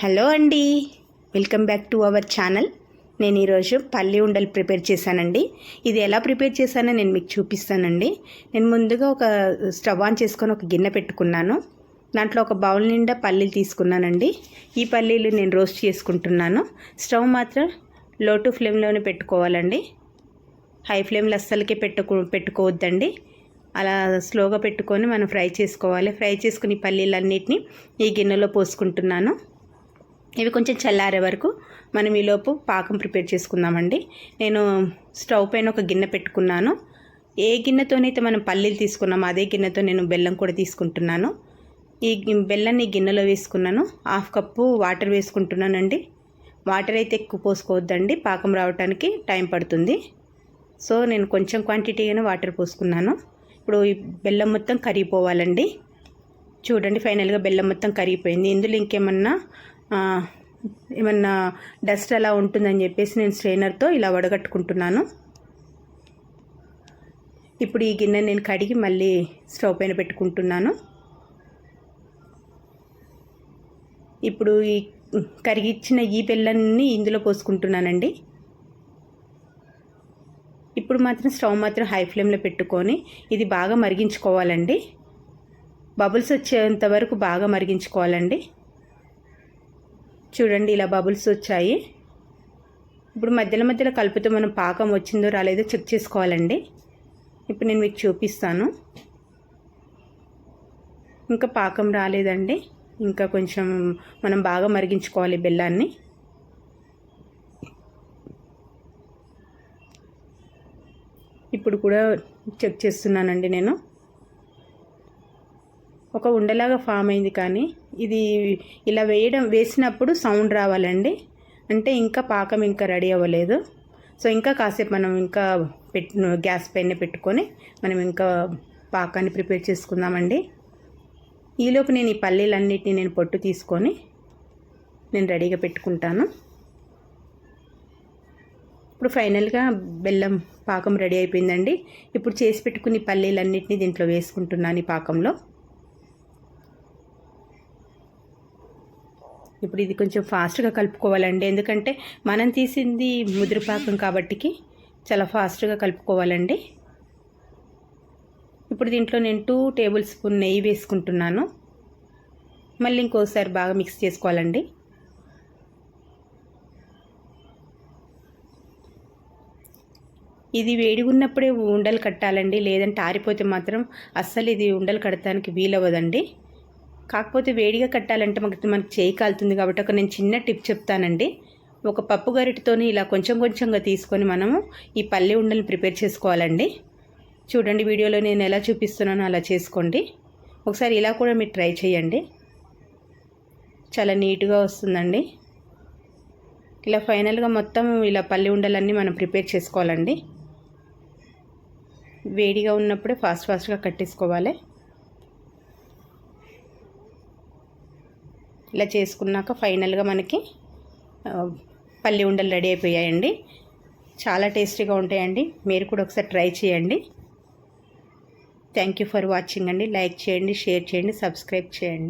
Hello అండి, welcome back to our channel. నేను ఈరోజు పల్లి ఉండలు ప్రిపేర్ చేశానండి. ఇది ఎలా ప్రిపేర్ చేశానో నేను మీకు చూపిస్తానండి. నేను ముందుగా ఒక స్టవ్ ఆన్ చేసుకొని ఒక గిన్నె పెట్టుకున్నాను. దాంట్లో ఒక బౌల్ నిండా పల్లీలు తీసుకున్నానండి. ఈ పల్లీలు నేను రోస్ట్ చేసుకుంటున్నాను. స్టవ్ మాత్రం లో టు ఫ్లేమ్లోనే పెట్టుకోవాలండి. హై ఫ్లేమ్లో అస్సలకే పెట్టుకోవద్దండి. అలా స్లోగా పెట్టుకొని మనం ఫ్రై చేసుకోవాలి. ఫ్రై చేసుకుని పల్లీలన్నిటిని ఈ గిన్నెలో పోసుకుంటున్నాను. ఇవి కొంచెం చల్లారే వరకు మనం ఈలోపు పాకం ప్రిపేర్ చేసుకుందామండి. నేను స్టవ్ పైన ఒక గిన్నె పెట్టుకున్నాను. ఏ గిన్నెతోనైతే మనం పల్లీలు తీసుకున్నామో అదే గిన్నెతో నేను బెల్లం కూడా తీసుకుంటున్నాను. ఈ బెల్లాన్ని గిన్నెలో వేసుకున్నాను. 1/2 కప్పు వాటర్ వేసుకుంటున్నానండి. వాటర్ అయితే ఎక్కువ పోసుకోవద్దండి, పాకం రావడానికి టైం పడుతుంది. సో నేను కొంచెం క్వాంటిటీగానే వాటర్ పోసుకున్నాను. ఇప్పుడు ఈ బెల్లం మొత్తం కరిగిపోవాలండి. చూడండి, ఫైనల్గా బెల్లం మొత్తం కరిగిపోయింది. ఇందులో ఇంకేమన్నా డస్ట్ అలా ఉంటుందని చెప్పేసి నేను స్ట్రైనర్తో ఇలా వడగట్టుకుంటున్నాను. ఇప్పుడు ఈ గిన్నె నేను కడిగి మళ్ళీ స్టవ్ పైన పెట్టుకుంటున్నాను. ఇప్పుడు ఈ కరిగిచ్చిన ఈ బెల్లాన్ని ఇందులో పోసుకుంటున్నానండి. ఇప్పుడు మాత్రం స్టవ్ మాత్రం హై ఫ్లేమ్లో పెట్టుకొని ఇది బాగా మరిగించుకోవాలండి. బబుల్స్ వచ్చేంత వరకు బాగా మరిగించుకోవాలండి. చూడండి, ఇలా బబుల్స్ వచ్చాయి. ఇప్పుడు మధ్యలో మధ్యలో కలుపుతూ మనం పాకం వచ్చిందో రాలేదో చెక్ చేసుకోవాలండి. ఇప్పుడు నేను మీకు చూపిస్తాను. ఇంకా పాకం రాలేదండి. ఇంకా కొంచెం మనం బాగా మరిగించుకోవాలి బెల్లాన్ని. ఇప్పుడు కూడా చెక్ చేస్తున్నానండి. నేను ఒక ఉండలాగా ఫామ్ అయింది, కానీ ఇది ఇలా వేసినప్పుడు సౌండ్ రావాలండి. అంటే ఇంకా పాకం ఇంకా రెడీ అవ్వలేదు. సో ఇంకా కాసేపు మనం ఇంకా గ్యాస్ పైన పెట్టుకొని మనం ఇంకా పాకాన్ని ప్రిపేర్ చేసుకుందామండి. ఈలోపు నేను ఈ పల్లీలన్నిటిని నేను పొట్టు తీసుకొని నేను రెడీగా పెట్టుకుంటాను. ఇప్పుడు ఫైనల్గా బెల్లం పాకం రెడీ అయిపోయిందండి. ఇప్పుడు చేసి పెట్టుకుని పల్లీలన్నిటిని దీంట్లో వేసుకుంటున్నాను ఈ పాకంలో. ఇప్పుడు ఇది కొంచెం ఫాస్ట్గా కలుపుకోవాలండి, ఎందుకంటే మనం తీసింది ముదురు పాకం కాబట్టికి చాలా ఫాస్ట్గా కలుపుకోవాలండి. ఇప్పుడు దీంట్లో నేను 2 టేబుల్ స్పూన్ నెయ్యి వేసుకుంటున్నాను. మళ్ళీ ఇంకోసారి బాగా మిక్స్ చేసుకోవాలండి. ఇది వేడి ఉన్నప్పుడే ఉండలు కట్టాలండి, లేదంటే ఆరిపోతే మాత్రం అస్సలు ఇది ఉండలు కట్టడానికి వీలవ్వదండి. కాకపోతే వేడిగా కట్టాలంటే మనకి చేయి కాలుతుంది కాబట్టి ఒక నేను చిన్న టిప్ చెప్తానండి. ఒక పప్పు గరిటెతోని ఇలా కొంచెం కొంచెంగా తీసుకొని మనము ఈ పల్లి ఉండలు ప్రిపేర్ చేసుకోవాలండి. చూడండి, వీడియోలో నేను ఎలా చూపిస్తున్నానో అలా చేసుకోండి. ఒకసారి ఇలా కూడా మీరు ట్రై చేయండి, చాలా నీట్గా వస్తుందండి. ఇలా ఫైనల్గా మొత్తం ఇలా పల్లి ఉండలన్నీ మనం ప్రిపేర్ చేసుకోవాలండి. వేడిగా ఉన్నప్పుడే ఫాస్ట్గా కట్టేసుకోవాలి. ఇలా చేసుకున్నాక ఫైనల్గా మనకి పల్లి ఉండలు రెడీ అయిపోయాయండి. చాలా టేస్టీగా ఉంటాయండి. మీరు కూడా ఒకసారి ట్రై చేయండి. థ్యాంక్ యూ ఫర్ వాచింగ్ అండి. లైక్ చేయండి, షేర్ చేయండి, సబ్స్క్రైబ్ చేయండి.